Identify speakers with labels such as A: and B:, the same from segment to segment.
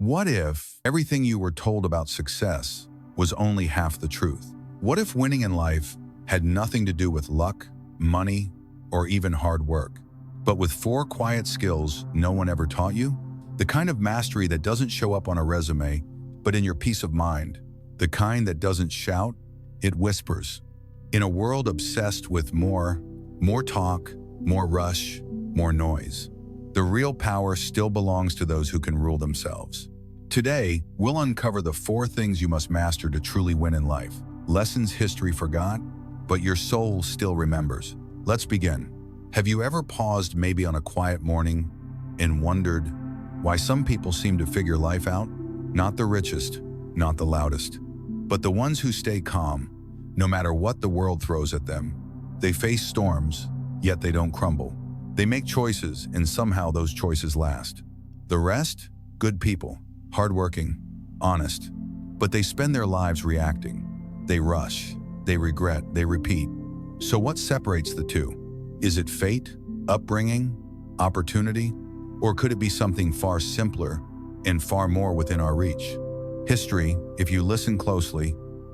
A: What if everything you were told about success was only half the truth? What if winning in life had nothing to do with luck, money, or even hard work, but with four quiet skills no one ever taught you? The kind of mastery that doesn't show up on a resume, but in your peace of mind. The kind that doesn't shout, it whispers. In a world obsessed with more talk, more rush, more noise, the real power still belongs to those who can rule themselves. Today, we'll uncover the four things you must master to truly win in life. Lessons history forgot, but your soul still remembers. Let's begin. Have you ever paused maybe on a quiet morning and wondered why some people seem to figure life out? Not the richest, not the loudest, but the ones who stay calm, no matter what the world throws at them. They face storms, yet they don't crumble. They make choices, and somehow those choices last. The rest? Good people, hardworking, honest, but they spend their lives reacting. They rush, they regret, they repeat. So what separates the two? Is it fate, upbringing, opportunity, or could it be something far simpler and far more within our reach? History, if you listen closely,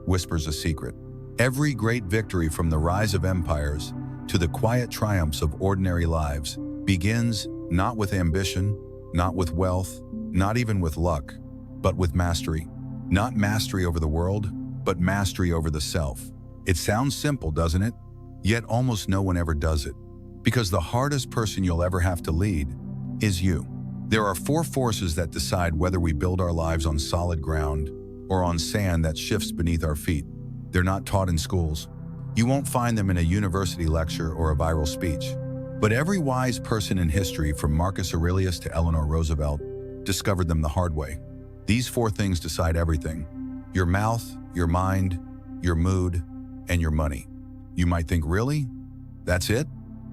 A: whispers a secret. Every great victory, from the rise of empires to the quiet triumphs of ordinary lives, begins not with ambition, not with wealth, not even with luck, but with mastery. Not mastery over the world, but mastery over the self. It sounds simple, doesn't it? Yet almost no one ever does it. Because the hardest person you'll ever have to lead is you. There are four forces that decide whether we build our lives on solid ground or on sand that shifts beneath our feet. They're not taught in schools. You won't find them in a university lecture or a viral speech. But every wise person in history, from Marcus Aurelius to Eleanor Roosevelt, discovered them the hard way. These four things decide everything: your mouth, your mind, your mood, and your money. You might think, really? That's it?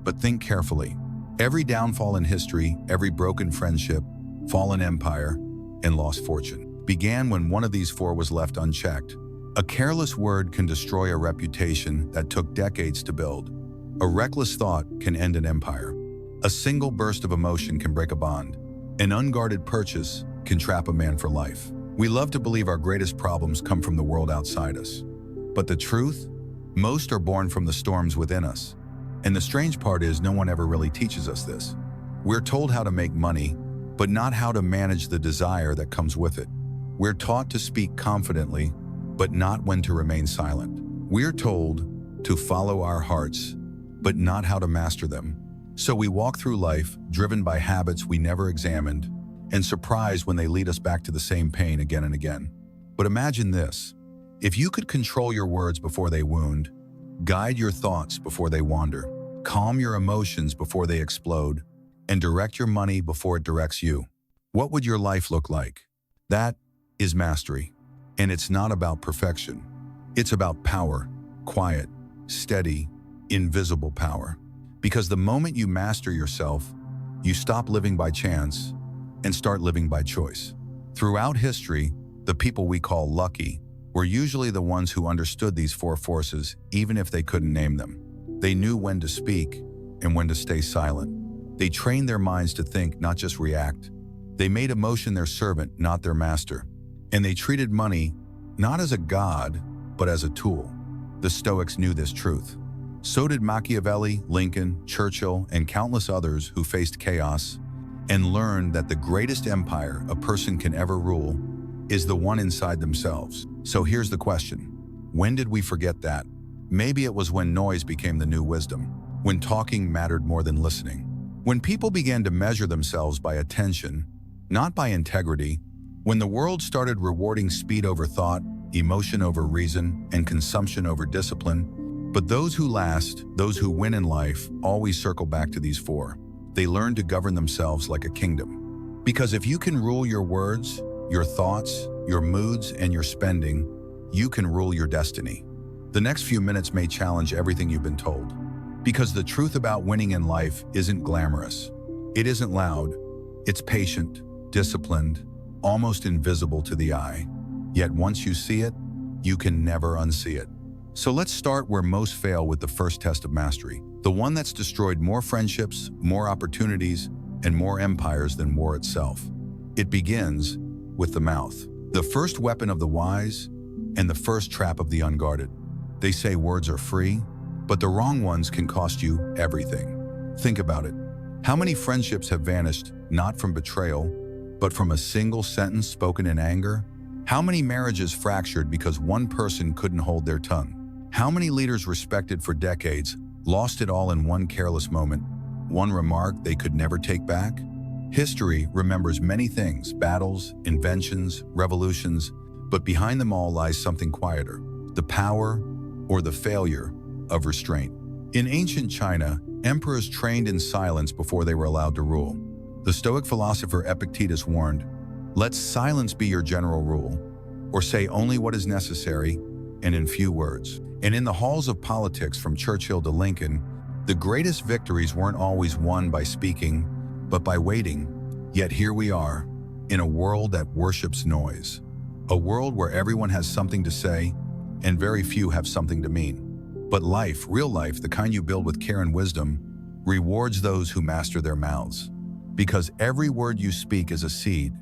A: But think carefully. Every downfall in history, every broken friendship, fallen empire, and lost fortune began when one of these four was left unchecked. A careless word can destroy a reputation that took decades to build. A reckless thought can end an empire. A single burst of emotion can break a bond. An unguarded purchase can trap a man for life. We love to believe our greatest problems come from the world outside us. But the truth? Most are born from the storms within us. And the strange part is, no one ever really teaches us this. We're told how to make money, but not how to manage the desire that comes with it. We're taught to speak confidently, but not when to remain silent. We're told to follow our hearts, but not how to master them. So we walk through life, driven by habits we never examined, and surprised when they lead us back to the same pain again and again. But imagine this: if you could control your words before they wound, guide your thoughts before they wander, calm your emotions before they explode, and direct your money before it directs you, what would your life look like? That is mastery. And it's not about perfection. It's about power, quiet, steady, invisible power. Because the moment you master yourself, you stop living by chance and start living by choice. Throughout history, the people we call lucky were usually the ones who understood these four forces, even if they couldn't name them. They knew when to speak and when to stay silent. They trained their minds to think, not just react. They made emotion their servant, not their master. And they treated money not as a god, but as a tool. The Stoics knew this truth. So did Machiavelli, Lincoln, Churchill, and countless others who faced chaos and learned that the greatest empire a person can ever rule is the one inside themselves. So here's the question: when did we forget that? Maybe it was when noise became the new wisdom, when talking mattered more than listening, when people began to measure themselves by attention, not by integrity, when the world started rewarding speed over thought, emotion over reason, and consumption over discipline. But those who last, those who win in life, always circle back to these four. They learn to govern themselves like a kingdom. Because if you can rule your words, your thoughts, your moods, and your spending, you can rule your destiny. The next few minutes may challenge everything you've been told. Because the truth about winning in life isn't glamorous. It isn't loud. It's patient, disciplined, almost invisible to the eye. Yet once you see it, you can never unsee it. So let's start where most fail, with the first test of mastery. The one that's destroyed more friendships, more opportunities, and more empires than war itself. It begins with the mouth. The first weapon of the wise and the first trap of the unguarded. They say words are free, but the wrong ones can cost you everything. Think about it. How many friendships have vanished, not from betrayal, but from a single sentence spoken in anger? How many marriages fractured because one person couldn't hold their tongue? How many leaders respected for decades lost it all in one careless moment, one remark they could never take back? History remembers many things, battles, inventions, revolutions, but behind them all lies something quieter, the power or the failure of restraint. In ancient China, emperors trained in silence before they were allowed to rule. The Stoic philosopher Epictetus warned, "Let silence be your general rule, or say only what is necessary and in few words." And in the halls of politics, from Churchill to Lincoln, the greatest victories weren't always won by speaking, but by waiting. Yet here we are, in a world that worships noise. A world where everyone has something to say, and very few have something to mean. But life, real life, the kind you build with care and wisdom, rewards those who master their mouths. Because every word you speak is a seed.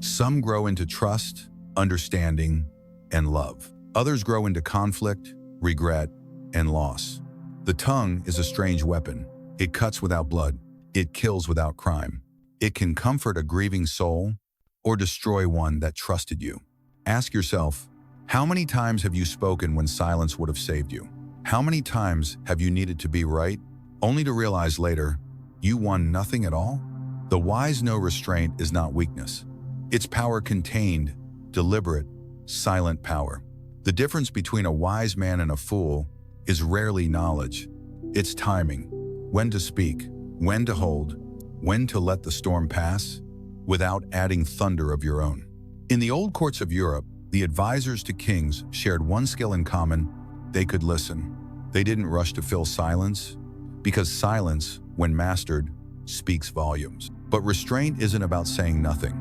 A: Some grow into trust, understanding, and love. Others grow into conflict, regret, and loss. The tongue is a strange weapon. It cuts without blood. It kills without crime. It can comfort a grieving soul or destroy one that trusted you. Ask yourself, how many times have you spoken when silence would have saved you? How many times have you needed to be right, only to realize later you won nothing at all? The wise know restraint is not weakness. It's power, contained, deliberate, silent power. The difference between a wise man and a fool is rarely knowledge. It's timing. When to speak, when to hold, when to let the storm pass, without adding thunder of your own. In the old courts of Europe, the advisors to kings shared one skill in common: they could listen. They didn't rush to fill silence, because silence, when mastered, speaks volumes. But restraint isn't about saying nothing.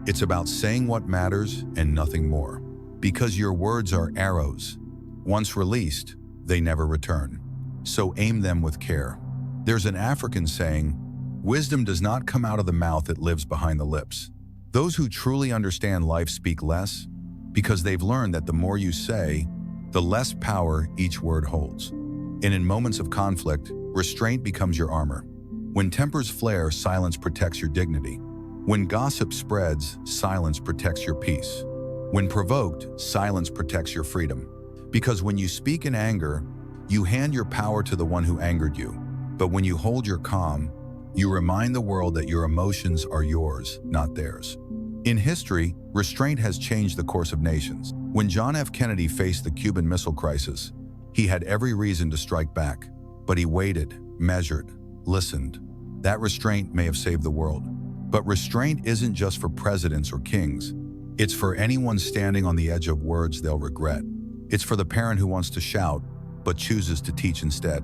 A: It's about saying what matters and nothing more. Because your words are arrows. Once released, they never return. So aim them with care. There's an African saying, "Wisdom does not come out of the mouth, it lives behind the lips." Those who truly understand life speak less, because they've learned that the more you say, the less power each word holds. And in moments of conflict, restraint becomes your armor. When tempers flare, silence protects your dignity. When gossip spreads, silence protects your peace. When provoked, silence protects your freedom. Because when you speak in anger, you hand your power to the one who angered you. But when you hold your calm, you remind the world that your emotions are yours, not theirs. In history, restraint has changed the course of nations. When John F. Kennedy faced the Cuban Missile Crisis, he had every reason to strike back, but he waited, measured, listened. That restraint may have saved the world. But restraint isn't just for presidents or kings. It's for anyone standing on the edge of words they'll regret. It's for the parent who wants to shout, but chooses to teach instead.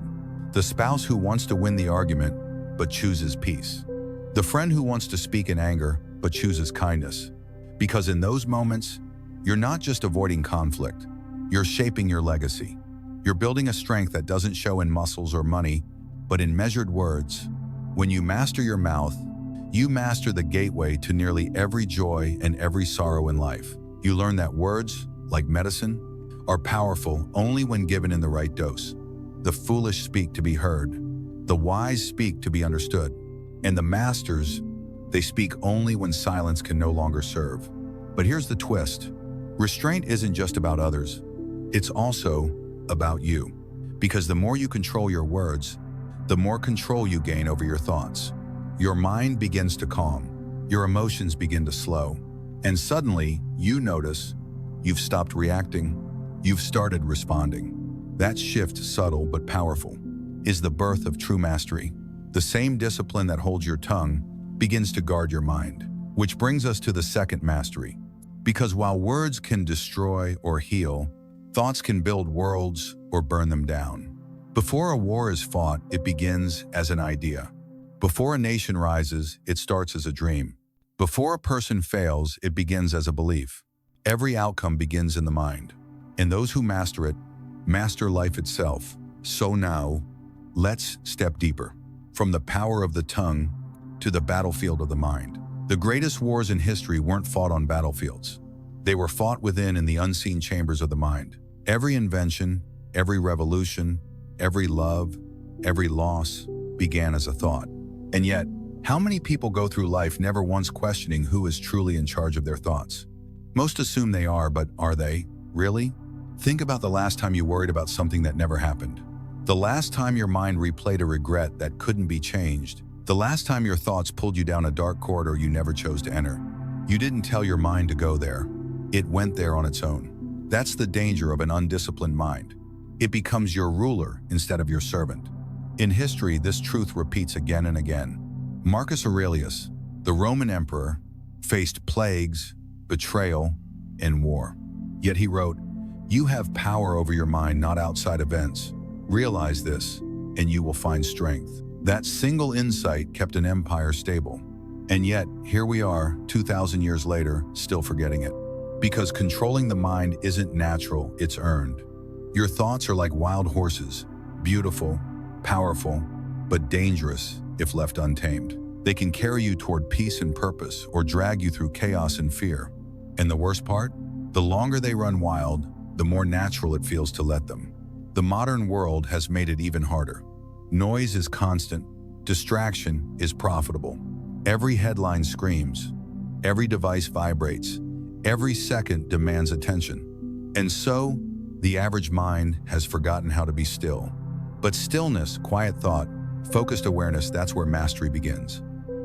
A: The spouse who wants to win the argument, but chooses peace. The friend who wants to speak in anger, but chooses kindness. Because in those moments, you're not just avoiding conflict, you're shaping your legacy. You're building a strength that doesn't show in muscles or money, but in measured words. When you master your mouth, you master the gateway to nearly every joy and every sorrow in life. You learn that words, like medicine, are powerful only when given in the right dose. The foolish speak to be heard. The wise speak to be understood. And the masters, they speak only when silence can no longer serve. But here's the twist. Restraint isn't just about others. It's also about you. Because the more you control your words, the more control you gain over your thoughts. Your mind begins to calm. Your emotions begin to slow. And suddenly, you notice you've stopped reacting. You've started responding. That shift, subtle but powerful, is the birth of true mastery. The same discipline that holds your tongue begins to guard your mind. Which brings us to the second mastery. Because while words can destroy or heal, thoughts can build worlds or burn them down. Before a war is fought, it begins as an idea. Before a nation rises, it starts as a dream. Before a person fails, it begins as a belief. Every outcome begins in the mind. And those who master it, master life itself. So now, let's step deeper. From the power of the tongue to the battlefield of the mind. The greatest wars in history weren't fought on battlefields. They were fought within in the unseen chambers of the mind. Every invention, every revolution, every love, every loss began as a thought. And yet, how many people go through life never once questioning who is truly in charge of their thoughts? Most assume they are, but are they? Really? Think about the last time you worried about something that never happened. The last time your mind replayed a regret that couldn't be changed. The last time your thoughts pulled you down a dark corridor you never chose to enter. You didn't tell your mind to go there. It went there on its own. That's the danger of an undisciplined mind. It becomes your ruler instead of your servant. In history, this truth repeats again and again. Marcus Aurelius, the Roman emperor, faced plagues, betrayal, and war. Yet he wrote, "You have power over your mind, not outside events. Realize this, and you will find strength." That single insight kept an empire stable. And yet, here we are, 2,000 years later, still forgetting it. Because controlling the mind isn't natural, it's earned. Your thoughts are like wild horses, beautiful, powerful, but dangerous if left untamed. They can carry you toward peace and purpose or drag you through chaos and fear. And the worst part? The longer they run wild, the more natural it feels to let them. The modern world has made it even harder. Noise is constant. Distraction is profitable. Every headline screams. Every device vibrates. Every second demands attention. And so, the average mind has forgotten how to be still. But stillness, quiet thought, focused awareness, that's where mastery begins.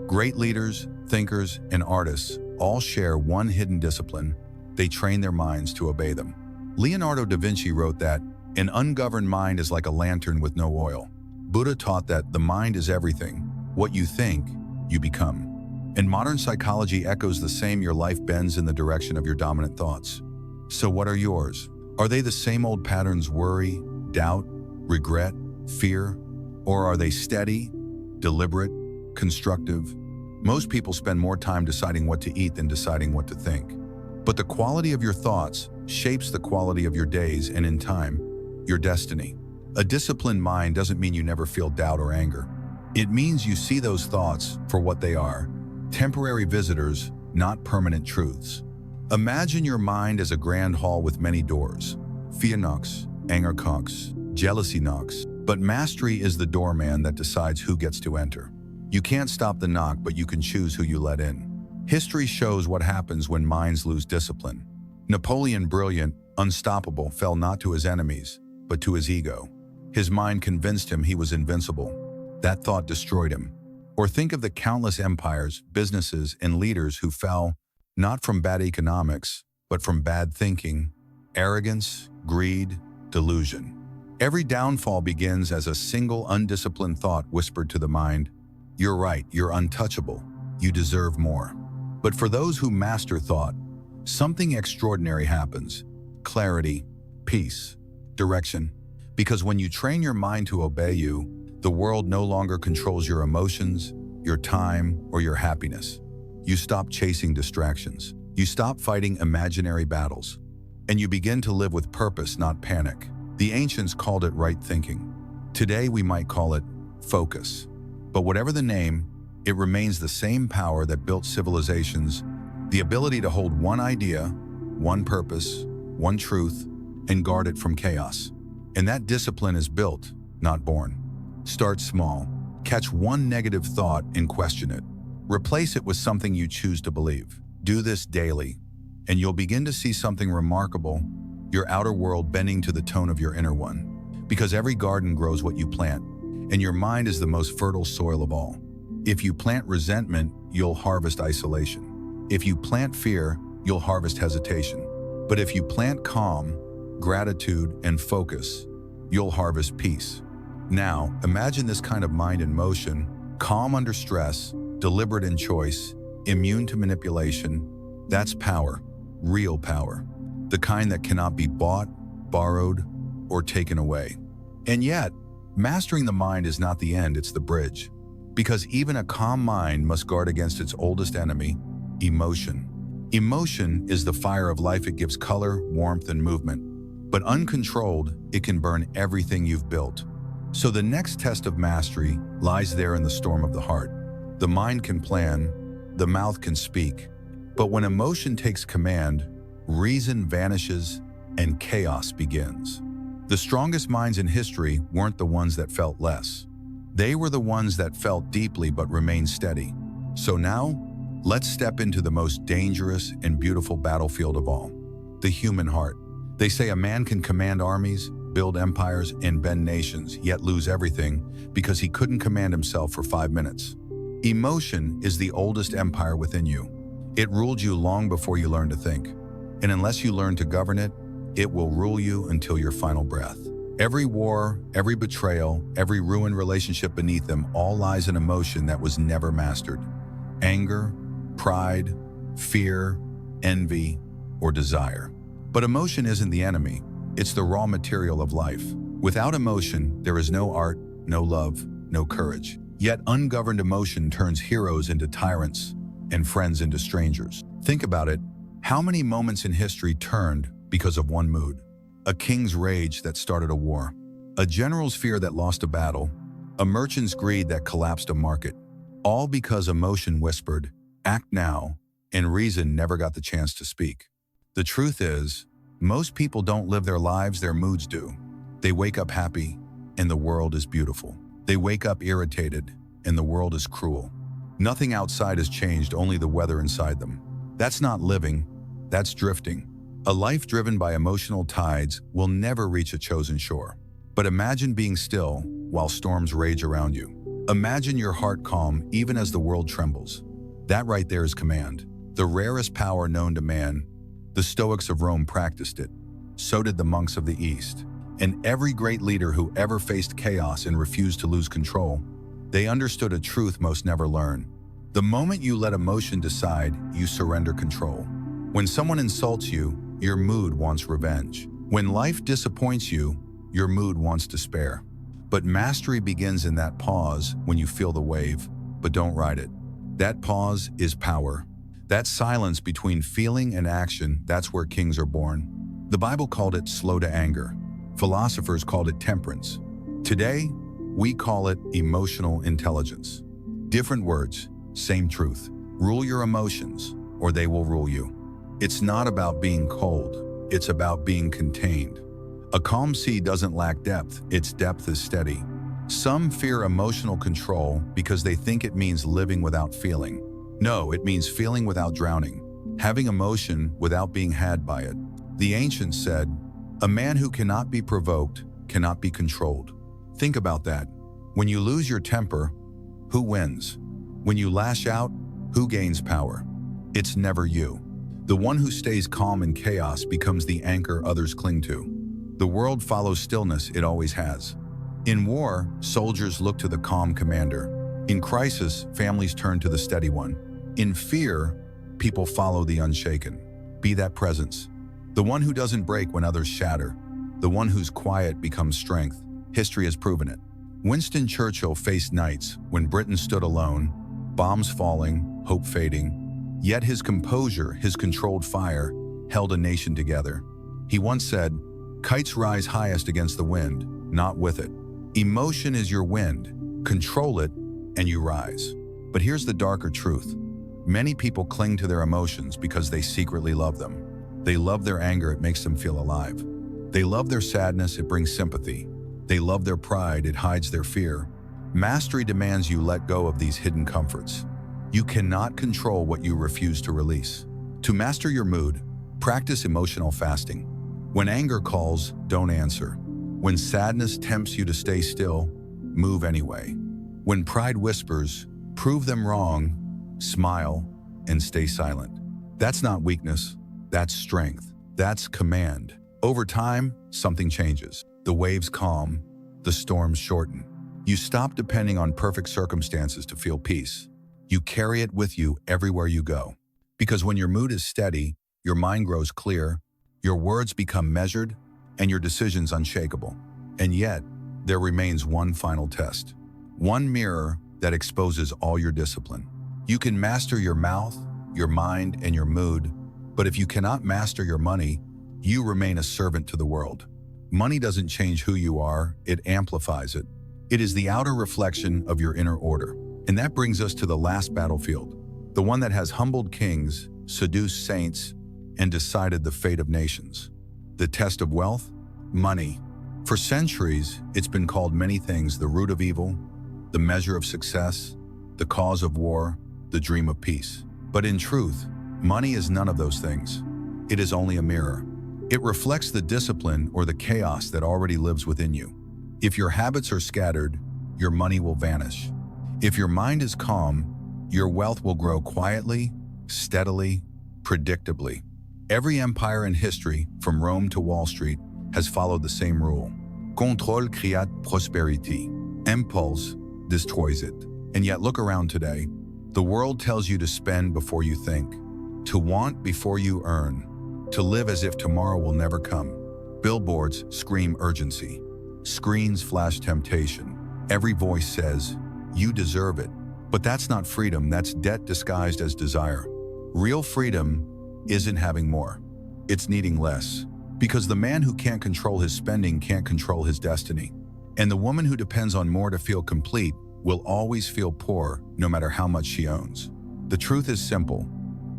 A: Great leaders, thinkers, and artists all share one hidden discipline. They train their minds to obey them. Leonardo da Vinci wrote that an ungoverned mind is like a lantern with no oil. Buddha taught that the mind is everything. What you think, you become. And modern psychology echoes the same. Your life bends in the direction of your dominant thoughts. So what are yours? Are they the same old patterns: worry, doubt, regret, fear? Or are they steady, deliberate, constructive? Most people spend more time deciding what to eat than deciding what to think. But the quality of your thoughts shapes the quality of your days and, in time, your destiny. A disciplined mind doesn't mean you never feel doubt or anger. It means you see those thoughts for what they are: temporary visitors, not permanent truths. Imagine your mind as a grand hall with many doors. Fear knocks, anger knocks, jealousy knocks, but mastery is the doorman that decides who gets to enter. You can't stop the knock, but you can choose who you let in. History shows what happens when minds lose discipline. Napoleon, brilliant, unstoppable, fell not to his enemies, but to his ego. His mind convinced him he was invincible. That thought destroyed him. Or think of the countless empires, businesses, and leaders who fell not from bad economics, but from bad thinking, arrogance, greed, delusion. Every downfall begins as a single undisciplined thought whispered to the mind, "You're right, you're untouchable, you deserve more." But for those who master thought, something extraordinary happens: clarity, peace, direction. Because when you train your mind to obey you, the world no longer controls your emotions, your time, or your happiness. You stop chasing distractions. You stop fighting imaginary battles. And you begin to live with purpose, not panic. The ancients called it right thinking. Today we might call it focus. But whatever the name, it remains the same power that built civilizations: the ability to hold one idea, one purpose, one truth, and guard it from chaos. And that discipline is built, not born. Start small. Catch one negative thought and question it. Replace it with something you choose to believe. Do this daily, and you'll begin to see something remarkable: your outer world bending to the tone of your inner one. Because every garden grows what you plant, and your mind is the most fertile soil of all. If you plant resentment, you'll harvest isolation. If you plant fear, you'll harvest hesitation. But if you plant calm, gratitude, and focus, you'll harvest peace. Now, imagine this kind of mind in motion: calm under stress, deliberate in choice, immune to manipulation. That's power, real power. The kind that cannot be bought, borrowed, or taken away. And yet, mastering the mind is not the end, it's the bridge. Because even a calm mind must guard against its oldest enemy, emotion. Emotion is the fire of life. It gives color, warmth, and movement. But uncontrolled, it can burn everything you've built. So the next test of mastery lies there in the storm of the heart. The mind can plan, the mouth can speak. But when emotion takes command, reason vanishes and chaos begins. The strongest minds in history weren't the ones that felt less. They were the ones that felt deeply but remained steady. So now, let's step into the most dangerous and beautiful battlefield of all, the human heart. They say a man can command armies, build empires, and bend nations, yet lose everything because he couldn't command himself for 5 minutes. Emotion is the oldest empire within you. It ruled you long before you learned to think. And unless you learn to govern it, it will rule you until your final breath. Every war, every betrayal, every ruined relationship beneath them all lies in emotion that was never mastered. Anger, pride, fear, envy, or desire. But emotion isn't the enemy. It's the raw material of life. Without emotion, there is no art, no love, no courage. Yet ungoverned emotion turns heroes into tyrants and friends into strangers. Think about it. How many moments in history turned because of one mood? A king's rage that started a war, a general's fear that lost a battle, a merchant's greed that collapsed a market. All because emotion whispered, "Act now," and reason never got the chance to speak. The truth is, most people don't live their lives, their moods do. They wake up happy, and the world is beautiful. They wake up irritated, and the world is cruel. Nothing outside has changed, only the weather inside them. That's not living, that's drifting. A life driven by emotional tides will never reach a chosen shore. But imagine being still while storms rage around you. Imagine your heart calm even as the world trembles. That right there is command, the rarest power known to man. The Stoics of Rome practiced it. So did the monks of the East. And every great leader who ever faced chaos and refused to lose control, they understood a truth most never learn. The moment you let emotion decide, you surrender control. When someone insults you, your mood wants revenge. When life disappoints you, your mood wants despair. But mastery begins in that pause when you feel the wave, but don't ride it. That pause is power. That silence between feeling and action, that's where kings are born. The Bible called it slow to anger. Philosophers called it temperance. Today, we call it emotional intelligence. Different words, same truth. Rule your emotions, or they will rule you. It's not about being cold, it's about being contained. A calm sea doesn't lack depth, its depth is steady. Some fear emotional control because they think it means living without feeling. No, it means feeling without drowning, having emotion without being had by it. The ancients said, "A man who cannot be provoked cannot be controlled." Think about that. When you lose your temper, who wins? When you lash out, who gains power? It's never you. The one who stays calm in chaos becomes the anchor others cling to. The world follows stillness, it always has. In war, soldiers look to the calm commander. In crisis, families turn to the steady one. In fear, people follow the unshaken. Be that presence. The one who doesn't break when others shatter. The one whose quiet becomes strength. History has proven it. Winston Churchill faced nights when Britain stood alone, bombs falling, hope fading. Yet his composure, his controlled fire, held a nation together. He once said, "Kites rise highest against the wind, not with it." Emotion is your wind. Control it, and you rise. But here's the darker truth. Many people cling to their emotions because they secretly love them. They love their anger, it makes them feel alive. They love their sadness, it brings sympathy. They love their pride, it hides their fear. Mastery demands you let go of these hidden comforts. You cannot control what you refuse to release. To master your mood, practice emotional fasting. When anger calls, don't answer. When sadness tempts you to stay still, move anyway. When pride whispers, prove them wrong, smile, and stay silent. That's not weakness, that's strength, that's command. Over time, something changes. The waves calm, the storms shorten. You stop depending on perfect circumstances to feel peace. You carry it with you everywhere you go. Because when your mood is steady, your mind grows clear, your words become measured, and your decisions unshakable. And yet, there remains one final test. One mirror that exposes all your discipline. You can master your mouth, your mind, and your mood, but if you cannot master your money, you remain a servant to the world. Money doesn't change who you are, it amplifies it. It is the outer reflection of your inner order. And that brings us to the last battlefield, the one that has humbled kings, seduced saints, and decided the fate of nations. The test of wealth? Money. For centuries, it's been called many things: the root of evil, the measure of success, the cause of war, the dream of peace. But in truth, money is none of those things. It is only a mirror. It reflects the discipline or the chaos that already lives within you. If your habits are scattered, your money will vanish. If your mind is calm, your wealth will grow quietly, steadily, predictably. Every empire in history, from Rome to Wall Street, has followed the same rule. Contrôle crée prospérité. Impulse destroys it. And yet look around today. The world tells you to spend before you think, to want before you earn, to live as if tomorrow will never come. Billboards scream urgency. Screens flash temptation. Every voice says, you deserve it. But that's not freedom, that's debt disguised as desire. Real freedom isn't having more, it's needing less. Because the man who can't control his spending can't control his destiny. And the woman who depends on more to feel complete will always feel poor no matter how much she owns. The truth is simple.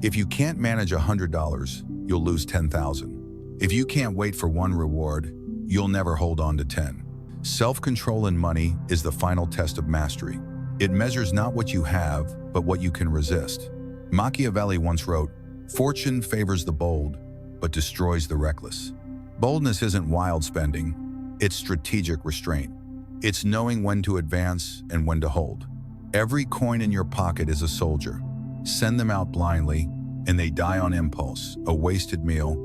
A: If you can't manage $100, you'll lose 10,000. If you can't wait for one reward, you'll never hold on to 10. Self-control in money is the final test of mastery. It measures not what you have, but what you can resist. Machiavelli once wrote, "Fortune favors the bold, but destroys the reckless." Boldness isn't wild spending, it's strategic restraint. It's knowing when to advance and when to hold. Every coin in your pocket is a soldier. Send them out blindly, and they die on impulse, a wasted meal,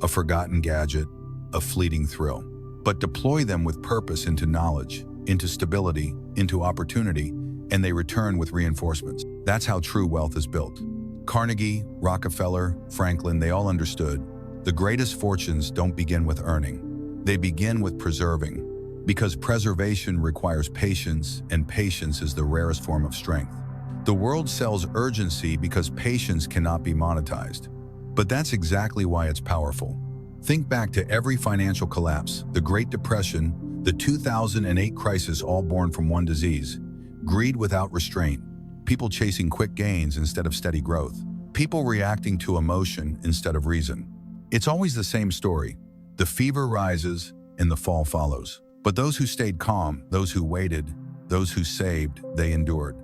A: a forgotten gadget, a fleeting thrill. But deploy them with purpose into knowledge, into stability, into opportunity, and they return with reinforcements. That's how true wealth is built. Carnegie, Rockefeller, Franklin, they all understood. The greatest fortunes don't begin with earning. They begin with preserving, because preservation requires patience, and patience is the rarest form of strength. The world sells urgency because patience cannot be monetized. But that's exactly why it's powerful. Think back to every financial collapse, the Great Depression, the 2008 crisis, all born from one disease: greed without restraint. People chasing quick gains instead of steady growth. People reacting to emotion instead of reason. It's always the same story. The fever rises and the fall follows. But those who stayed calm, those who waited, those who saved, they endured.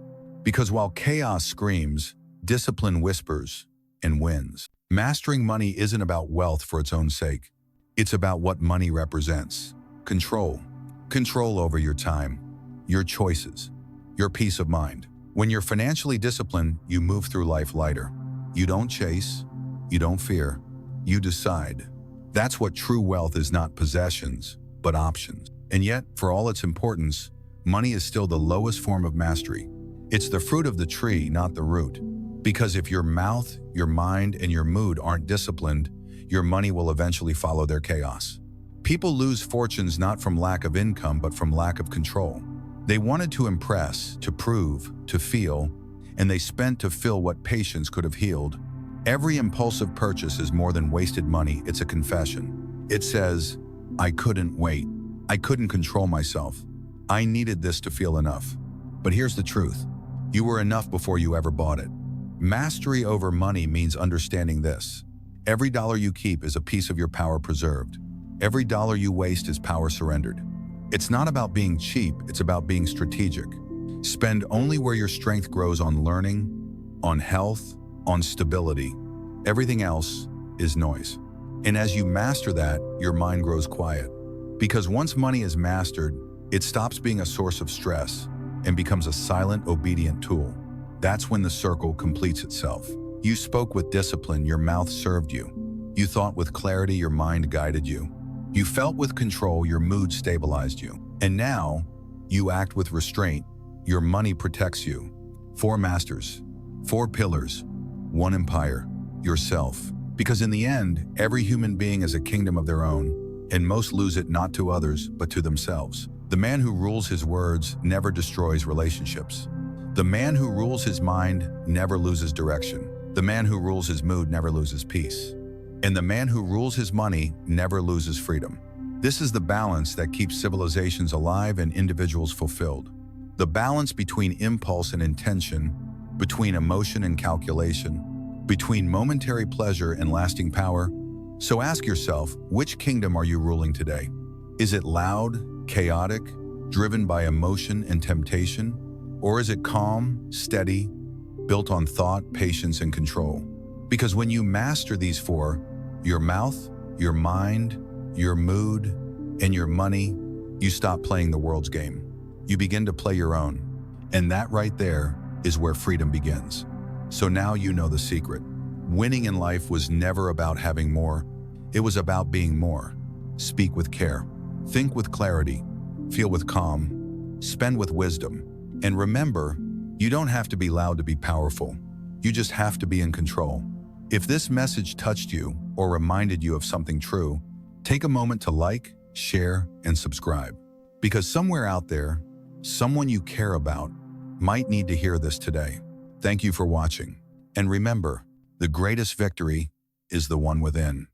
A: Because while chaos screams, discipline whispers and wins. Mastering money isn't about wealth for its own sake. It's about what money represents. Control. Control over your time, your choices, your peace of mind. When you're financially disciplined, you move through life lighter. You don't chase, you don't fear, you decide. That's what true wealth is: not possessions, but options. And yet, for all its importance, money is still the lowest form of mastery. It's the fruit of the tree, not the root. Because if your mouth, your mind, and your mood aren't disciplined, your money will eventually follow their chaos. People lose fortunes not from lack of income, but from lack of control. They wanted to impress, to prove, to feel, and they spent to fill what patience could have healed. Every impulsive purchase is more than wasted money, it's a confession. It says, I couldn't wait. I couldn't control myself. I needed this to feel enough. But here's the truth. You were enough before you ever bought it. Mastery over money means understanding this. Every dollar you keep is a piece of your power preserved. Every dollar you waste is power surrendered. It's not about being cheap, it's about being strategic. Spend only where your strength grows: on learning, on health, on stability. Everything else is noise. And as you master that, your mind grows quiet. Because once money is mastered, it stops being a source of stress and becomes a silent, obedient tool. That's when the circle completes itself. You spoke with discipline, your mouth served you. You thought with clarity, your mind guided you. You felt with control, your mood stabilized you. And now, you act with restraint, your money protects you. 4 masters, 4 pillars, 1 empire, yourself. Because in the end, every human being is a kingdom of their own, and most lose it not to others, but to themselves. The man who rules his words never destroys relationships. The man who rules his mind never loses direction. The man who rules his mood never loses peace. And the man who rules his money never loses freedom. This is the balance that keeps civilizations alive and individuals fulfilled. The balance between impulse and intention, between emotion and calculation, between momentary pleasure and lasting power. So ask yourself, which kingdom are you ruling today? Is it loud, chaotic, driven by emotion and temptation? Or is it calm, steady, built on thought, patience, and control? Because when you master these four, your mouth, your mind, your mood, and your money, you stop playing the world's game. You begin to play your own. And that right there is where freedom begins. So now you know the secret. Winning in life was never about having more. It was about being more. Speak with care. Think with clarity. Feel with calm. Spend with wisdom. And remember, you don't have to be loud to be powerful. You just have to be in control. If this message touched you or reminded you of something true, take a moment to like, share, and subscribe. Because somewhere out there, someone you care about might need to hear this today. Thank you for watching. And remember, the greatest victory is the one within.